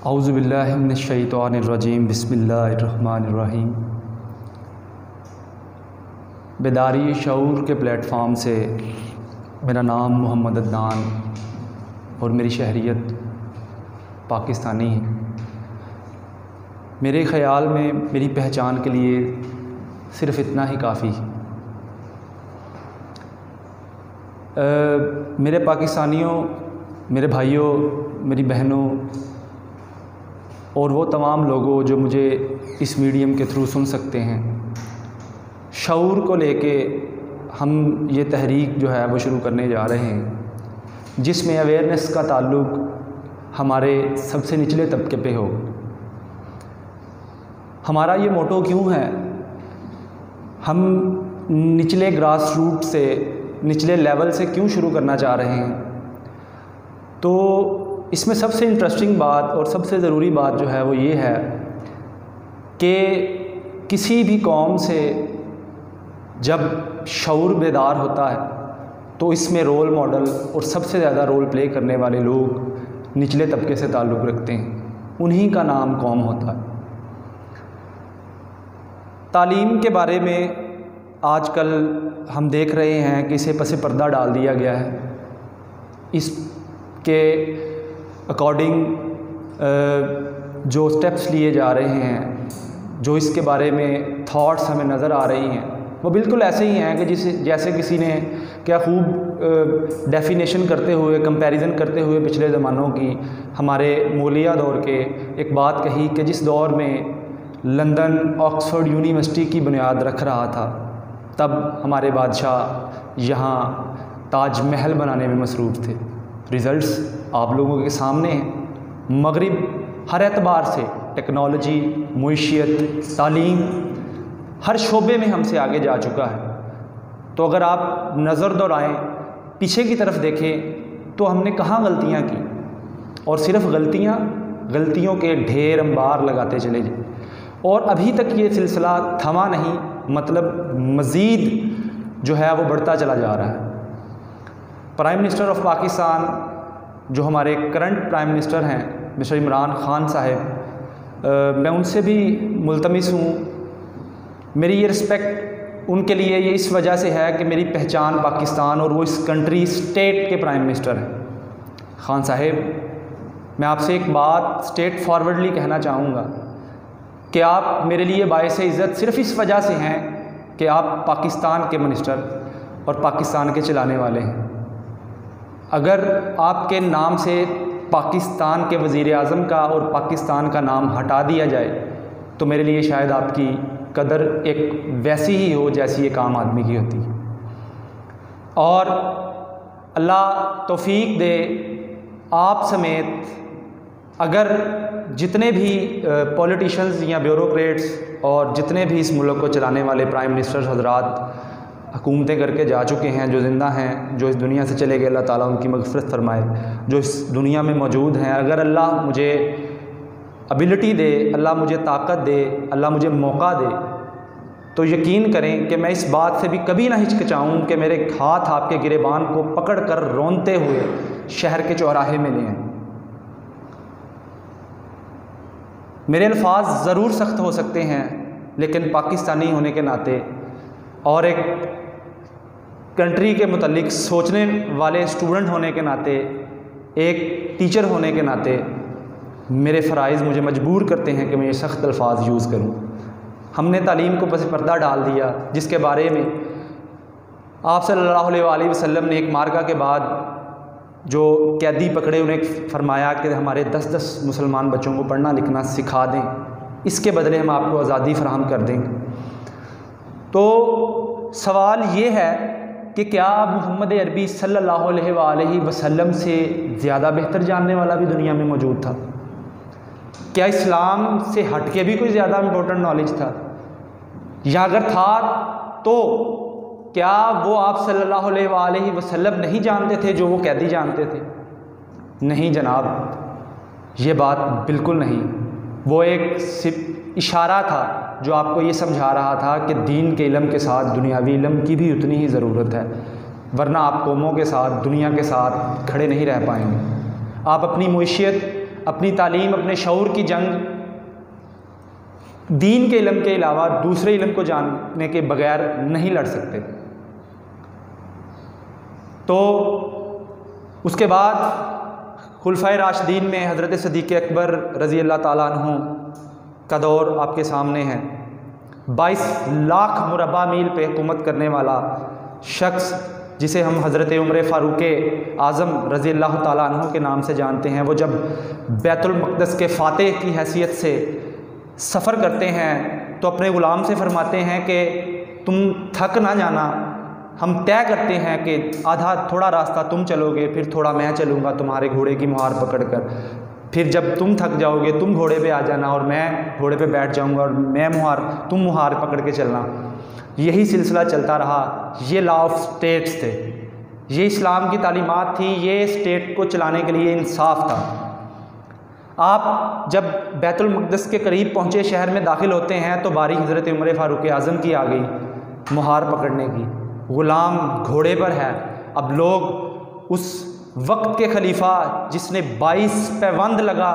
औज़ुबिल्लाहि मिनश्शैतानिर्रजीम बिस्मिल्लाहिर्रहमानिर्रहीम। बेदारी शऊर के प्लेटफॉर्म से मेरा नाम मोहम्मद अदनान और मेरी शहरियत पाकिस्तानी है। मेरे ख़याल में मेरी पहचान के लिए सिर्फ़ इतना ही काफ़ी है। मेरे पाकिस्तानियों, मेरे भाइयों, मेरी बहनों और वो तमाम लोगों जो मुझे इस मीडियम के थ्रू सुन सकते हैं, शऊर को लेके हम ये तहरीक जो है वो शुरू करने जा रहे हैं, जिसमें अवेयरनेस का ताल्लुक़ हमारे सबसे निचले तबके पे हो। हमारा ये मोटो क्यों है? हम निचले ग्रास रूट से, निचले लेवल से क्यों शुरू करना चाह रहे हैं? तो इसमें सबसे इंटरेस्टिंग बात और सबसे ज़रूरी बात जो है वो ये है कि किसी भी कौम से जब शऊर बेदार होता है तो इसमें रोल मॉडल और सबसे ज़्यादा रोल प्ले करने वाले लोग निचले तबके से ताल्लुक़ रखते हैं। उन्हीं का नाम कौम होता है। तालीम के बारे में आजकल हम देख रहे हैं कि इसे पसे पर्दा डाल दिया गया है। इसके अकॉर्डिंग जो स्टेप्स लिए जा रहे हैं, जो इसके बारे में थॉट्स हमें नज़र आ रही हैं, वो बिल्कुल ऐसे ही हैं कि जैसे किसी ने क्या खूब डेफिनेशन करते हुए, कंपैरिजन करते हुए पिछले ज़मानों की, हमारे मौलिया दौर के एक बात कही कि जिस दौर में लंदन ऑक्सफोर्ड यूनिवर्सिटी की बुनियाद रख रहा था, तब हमारे बादशाह यहाँ ताजमहल बनाने में मसरूफ़ थे। रिज़ल्ट्स आप लोगों के सामने हैं। मगरिब हर एतबार से टेक्नोलॉजी, मुइशियत, तालीम, हर शोबे में हमसे आगे जा चुका है। तो अगर आप नज़र दौड़ाएं, पीछे की तरफ देखें तो हमने कहाँ गलतियाँ की, और सिर्फ गलतियों के ढेर अंबार लगाते चले जाए, और अभी तक ये सिलसिला थमा नहीं, मतलब मज़ीद जो है वो बढ़ता चला जा रहा है। प्राइम मिनिस्टर ऑफ पाकिस्तान जो हमारे करंट प्राइम मिनिस्टर हैं मिस्टर इमरान ख़ान साहब, मैं उनसे भी मुल्तमिस हूँ। मेरी ये रिस्पेक्ट उनके लिए ये इस वजह से है कि मेरी पहचान पाकिस्तान और वो इस कंट्री स्टेट के प्राइम मिनिस्टर हैं। ख़ान साहब, मैं आपसे एक बात स्ट्रेट फॉरवर्डली कहना चाहूँगा कि आप मेरे लिए बाइस इज़्ज़त सिर्फ़ इस वजह से हैं कि आप पाकिस्तान के मिनिस्टर और पाकिस्तान के चलाने वाले हैं। अगर आपके नाम से पाकिस्तान के वज़ीर-ए-आज़म का और पाकिस्तान का नाम हटा दिया जाए तो मेरे लिए शायद आपकी कदर एक वैसी ही हो जैसी एक आम आदमी की होती है। और अल्लाह तौफीक दे, आप समेत अगर जितने भी पॉलिटिशियंस या ब्यूरोक्रेट्स और जितने भी इस मुल्क को चलाने वाले प्राइम मिनिस्टर्स हज़रात हुकूमतें करके जा चुके हैं, जो ज़िंदा हैं, जो इस दुनिया से चले गए, अल्लाह ताला उनकी मग़फ़िरत फ़रमाए, जो इस दुनिया में मौजूद हैं, अगर अल्लाह मुझे एबिलिटी दे, अल्लाह मुझे ताकत दे, अल्लाह मुझे मौका दे, तो यकीन करें कि मैं इस बात से भी कभी ना हिचकिचाऊँ कि मेरे हाथ आपके गिरेबान को पकड़ कर रोनते हुए शहर के चौराहे में ले आएँ। मेरे अल्फाज ज़रूर सख्त हो सकते हैं, लेकिन पाकिस्तानी होने के नाते और एक कंट्री के मुतल्लिक सोचने वाले स्टूडेंट होने के नाते, एक टीचर होने के नाते मेरे फ़राइज़ मुझे मजबूर करते हैं कि मैं ये सख्त अल्फाज यूज़ करूँ। हमने तालीम को पस पर्दा डाल दिया, जिसके बारे में आप सल्लल्लाहु अलैहि वसल्लम ने एक मार्का के बाद जो कैदी पकड़े उन्हें फरमाया कि हमारे 10-10 मुसलमान बच्चों को पढ़ना लिखना सिखा दें, इसके बदले हम आपको आज़ादी फ़राहम कर देंगे। तो सवाल ये है कि क्या मोहम्मद अरबी सल्लल्लाहु अलैहि वसल्लम से ज़्यादा बेहतर जानने वाला भी दुनिया में मौजूद था? क्या इस्लाम से हट के भी कोई ज़्यादा इम्पोर्टेंट नॉलेज था? या अगर था तो क्या वो आप सल्लल्लाहु अलैहि वसल्लम नहीं जानते थे जो वो कैदी जानते थे? नहीं जनाब, ये बात बिल्कुल नहीं। वो एक सिर्फ इशारा था जो आपको ये समझा रहा था कि दीन के इल्म के साथ दुनियावी इल्म की भी उतनी ही ज़रूरत है, वरना आप कौमों के साथ, दुनिया के साथ खड़े नहीं रह पाएंगे। आप अपनी मुइशियत, अपनी तालीम, अपने शऊर की जंग दीन के इल्म के अलावा दूसरे इल्म को जानने के बगैर नहीं लड़ सकते। तो उसके बाद खुलफाए राशिदीन में हज़रत सिद्दीक़ अकबर रज़ी अल्लाह ताला अन्हु का दौर आपके सामने है। 22 लाख मुरबा मील पे हुकूमत करने वाला शख्स, जिसे हम हज़रत उमर फ़ारूक़ आज़म रज़ी अल्लाह ताला अन्हु के नाम से जानते हैं, वो जब बैतुल मक़दस के फ़ातेह की हैसियत से सफ़र करते हैं तो अपने ग़ुलाम से फरमाते हैं कि तुम थक ना जाना, हम तय करते हैं कि आधा थोड़ा रास्ता तुम चलोगे, फिर थोड़ा मैं चलूँगा तुम्हारे घोड़े की मुहार पकड़कर, फिर जब तुम थक जाओगे तुम घोड़े पे आ जाना और मैं घोड़े पे बैठ जाऊँगा और मैं तुम मुहार पकड़ के चलना। यही सिलसिला चलता रहा। ये लॉ ऑफ स्टेट्स थे, ये इस्लाम की तालीमात थी, ये स्टेट को चलाने के लिए इंसाफ था। आप जब बैतुल मक़दस के करीब पहुँचे, शहर में दाखिल होते हैं तो बारी हज़रत उमर फ़ारूक़ आज़म की आ गई मुहार पकड़ने की। ग़ुलाम घोड़े पर है। अब लोग उस वक्त के खलीफा जिसने 22 पैबंद लगा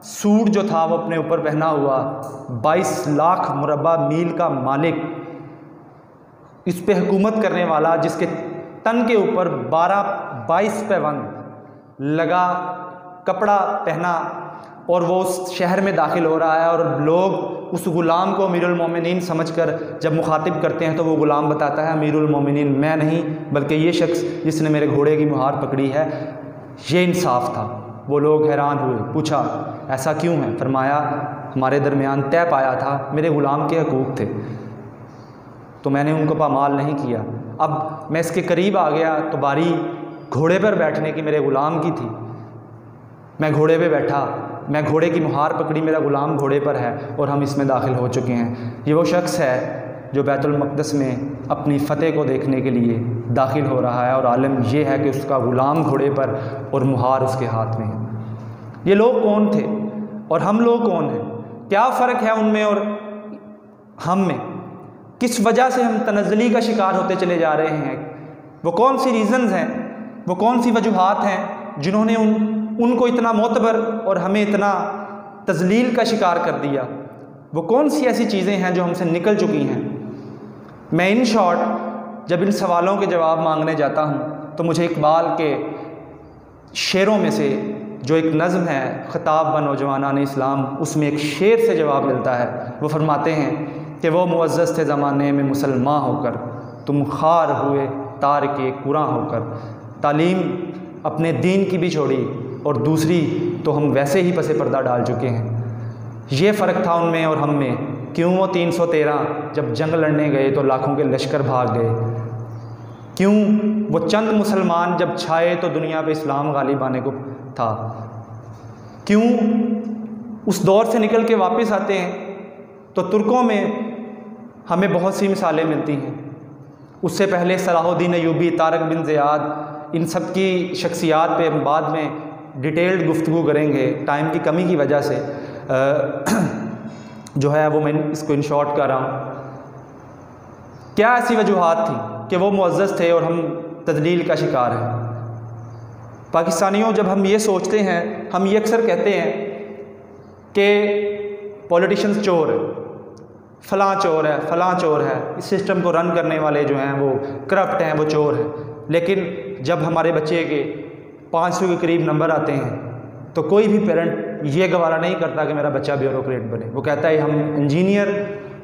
सूट जो था वो अपने ऊपर पहना हुआ, 22 लाख मुरबा मील का मालिक, इस पे हुकूमत करने वाला, जिसके तन के ऊपर 22 पैबंद लगा कपड़ा पहना, और वो उस शहर में दाखिल हो रहा है। और लोग उस ग़ुलाम को अमीरुल मोमिनीन समझकर जब मुखातिब करते हैं तो वो ग़ुलाम बताता है अमीरुल मोमिनीन मैं नहीं, बल्कि ये शख्स जिसने मेरे घोड़े की मुहार पकड़ी है, ये इंसाफ था। वो लोग हैरान हुए, पूछा ऐसा क्यों है? फरमाया हमारे दरमियान तय पाया था, मेरे ग़ुलाम के हकूक़ थे तो मैंने उनको पामाल नहीं किया। अब मैं इसके करीब आ गया तो बारी घोड़े पर बैठने की मेरे ग़ुलाम की थी, मैं घोड़े पे बैठा, मैं घोड़े की मुहार पकड़ी, मेरा ग़ुलाम घोड़े पर है और हम इसमें दाखिल हो चुके हैं। ये वो शख्स है जो बैतुल मक़दस में अपनी फ़तेह को देखने के लिए दाखिल हो रहा है और आलम ये है कि उसका ग़ुलाम घोड़े पर और मुहार उसके हाथ में है। ये लोग कौन थे और हम लोग कौन हैं? क्या फ़र्क है उनमें और हम में? किस वजह से हम तनज़्ज़ुली का शिकार होते चले जा रहे हैं? वो कौन सी रीज़न्स हैं, वो कौन सी वजूहात हैं जिन्होंने उनको इतना मोतबर और हमें इतना तज़लील का शिकार कर दिया? वो कौन सी ऐसी चीज़ें हैं जो हमसे निकल चुकी हैं? मैं इन शॉर्ट जब इन सवालों के जवाब मांगने जाता हूँ तो मुझे इकबाल के शेरों में से जो एक नज़्म है ख़िताब ब नौजवानान इस्लाम, उसमें एक शेर से जवाब मिलता है। वो फरमाते हैं कि वो मुअज़्ज़ज़ थे ज़माने में मुसलमान होकर, तुम खार हुए तार के कुरां होकर। तालीम अपने दीन की भी छोड़ी और दूसरी तो हम वैसे ही पसे पर्दा डाल चुके हैं। ये फ़र्क था उनमें और हम में। क्यों वो 313 जब जंग लड़ने गए तो लाखों के लश्कर भाग गए? क्यों वो चंद मुसलमान जब छाए तो दुनिया पे इस्लाम गालिब आने को था? क्यों उस दौर से निकल के वापस आते हैं तो तुर्कों में हमें बहुत सी मिसालें मिलती हैं। उससे पहले Salahuddin Ayyubi, Tariq bin Ziyad, इन सब की शख्सियात पे हम बाद में डिटेल्ड गुफ्तगू करेंगे। टाइम की कमी की वजह से जो है वो मैं इसको इन शॉर्ट कर रहा हूँ। क्या ऐसी वजूहात थी कि वो मुअज़्ज़ज़ थे और हम तज़लील का शिकार हैं? पाकिस्तानियों, जब हम ये सोचते हैं, हम ये अक्सर कहते हैं कि पॉलिटिशियंस चोर है, फ़लाँ चोर है, फ़लाँ चोर है, इस सिस्टम को रन करने वाले जो हैं वो करप्ट हैं, वो चोर हैं। लेकिन जब हमारे बच्चे के 500 के करीब नंबर आते हैं तो कोई भी पेरेंट ये गवारा नहीं करता कि मेरा बच्चा ब्यूरोक्रेट बने। वो कहता है हम इंजीनियर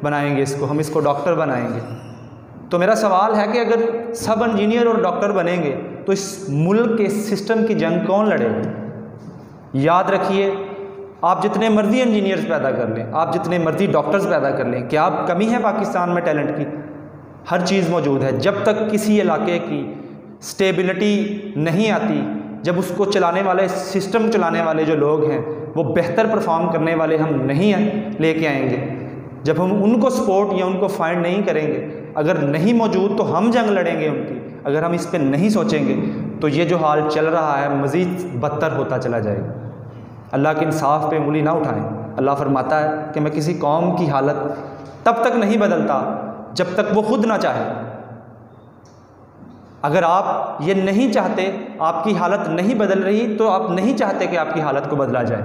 बनाएंगे इसको, हम इसको डॉक्टर बनाएंगे। तो मेरा सवाल है कि अगर सब इंजीनियर और डॉक्टर बनेंगे तो इस मुल्क के सिस्टम की जंग कौन लड़ेगा? याद रखिए, आप जितने मर्जी इंजीनियर्स पैदा कर लें, आप जितने मर्जी डॉक्टर्स पैदा कर लें, क्या आप कमी है पाकिस्तान में टैलेंट की? हर चीज़ मौजूद है। जब तक किसी इलाके की स्टेबिलिटी नहीं आती, जब उसको चलाने वाले, सिस्टम चलाने वाले जो लोग हैं वो बेहतर परफॉर्म करने वाले हम नहीं लेके आएंगे, जब हम उनको सपोर्ट या उनको फाइंड नहीं करेंगे, अगर नहीं मौजूद तो हम जंग लड़ेंगे उनकी। अगर हम इस पर नहीं सोचेंगे तो ये जो हाल चल रहा है मज़ीद बदतर होता चला जाएगा। अल्लाह के इंसाफ पे उंगली ना उठाएं। अल्लाह फरमाता है कि मैं किसी कौम की हालत तब तक नहीं बदलता जब तक वो खुद ना चाहे। अगर आप ये नहीं चाहते, आपकी हालत नहीं बदल रही, तो आप नहीं चाहते कि आपकी हालत को बदला जाए।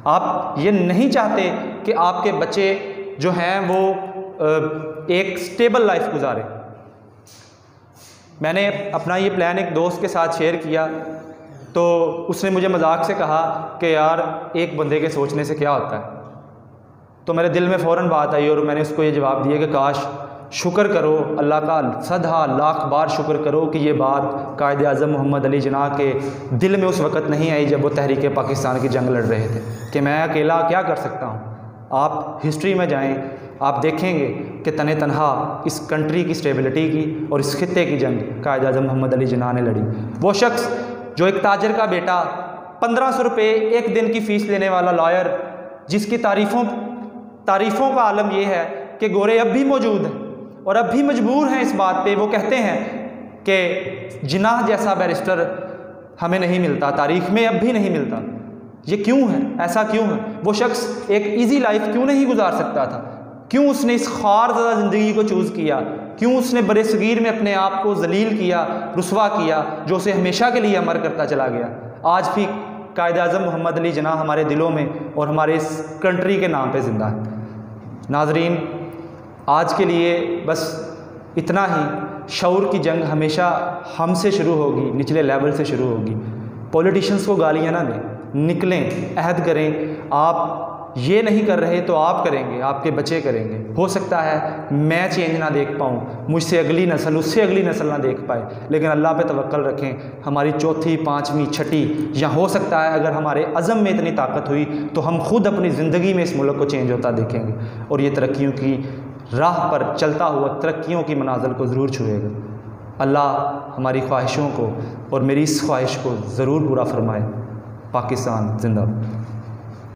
आप ये नहीं चाहते कि आपके बच्चे जो हैं वो एक स्टेबल लाइफ गुजारें। मैंने अपना ये प्लान एक दोस्त के साथ शेयर किया तो उसने मुझे मजाक से कहा कि यार एक बंदे के सोचने से क्या होता है। तो मेरे दिल में फ़ौरन बात आई और मैंने उसको ये जवाब दिया कि काश, शुक्र करो अल्लाह का, सदा लाख बार शुक्र करो कि ये बात कायद आज़म मोहम्मद अली जिन्नाह के दिल में उस वक़्त नहीं आई जब वो तहरीक पाकिस्तान की जंग लड़ रहे थे कि मैं अकेला क्या कर सकता हूँ। आप हिस्ट्री में जाएं, आप देखेंगे कि तने तनहा इस कंट्री की स्टेबिलिटी की और इस खित्ते की जंग कायद आज़म मोहम्मद अली जिन्नाह ने लड़ी। वो शख्स जो एक ताजर का बेटा, 1500 रुपये एक दिन की फ़ीस लेने वाला लॉयर, जिसकी तारीफ़ों का आलम यह है कि गोरे अब भी मौजूद हैं और अब भी मजबूर हैं इस बात पे। वो कहते हैं कि जिन्नाह जैसा बैरिस्टर हमें नहीं मिलता, तारीख़ में अब भी नहीं मिलता। ये क्यों है? ऐसा क्यों है? वो शख्स एक इजी लाइफ क्यों नहीं गुजार सकता था? क्यों उसने इस ख़ारज़दा ज़िंदगी को चूज़ किया? क्यों उसने बड़े सगीर में अपने आप को जलील किया, रुसवा किया, जो उसे हमेशा के लिए अमर करता चला गया? आज भी कायद आज़म मोहम्मद अली जिन्नाह हमारे दिलों में और हमारे इस कंट्री के नाम पे ज़िंदा है। नाज़रीन, आज के लिए बस इतना ही। शऊर की जंग हमेशा हमसे शुरू होगी, निचले लेवल से शुरू होगी। पॉलिटिशियंस को गालियाँ ना दें, निकलें, अहद करें। आप ये नहीं कर रहे तो आप करेंगे, आपके बच्चे करेंगे। हो सकता है मैं चेंज ना देख पाऊँ, मुझसे अगली नस्ल, उससे अगली नस्ल ना देख पाए, लेकिन अल्लाह पे तवक्कल रखें। हमारी चौथी, पाँचवीं, छठी, या हो सकता है अगर हमारे अज़म में इतनी ताकत हुई तो हम खुद अपनी ज़िंदगी में इस मुल्क को चेंज होता देखेंगे और ये तरक्कियों की राह पर चलता हुआ तरक्कियों की मनाज़िल को ज़रूर छुएगा। अल्लाह हमारी ख्वाहिशों को और मेरी इस ख्वाहिश को ज़रूर पूरा फरमाए। पाकिस्तान जिंदाबाद।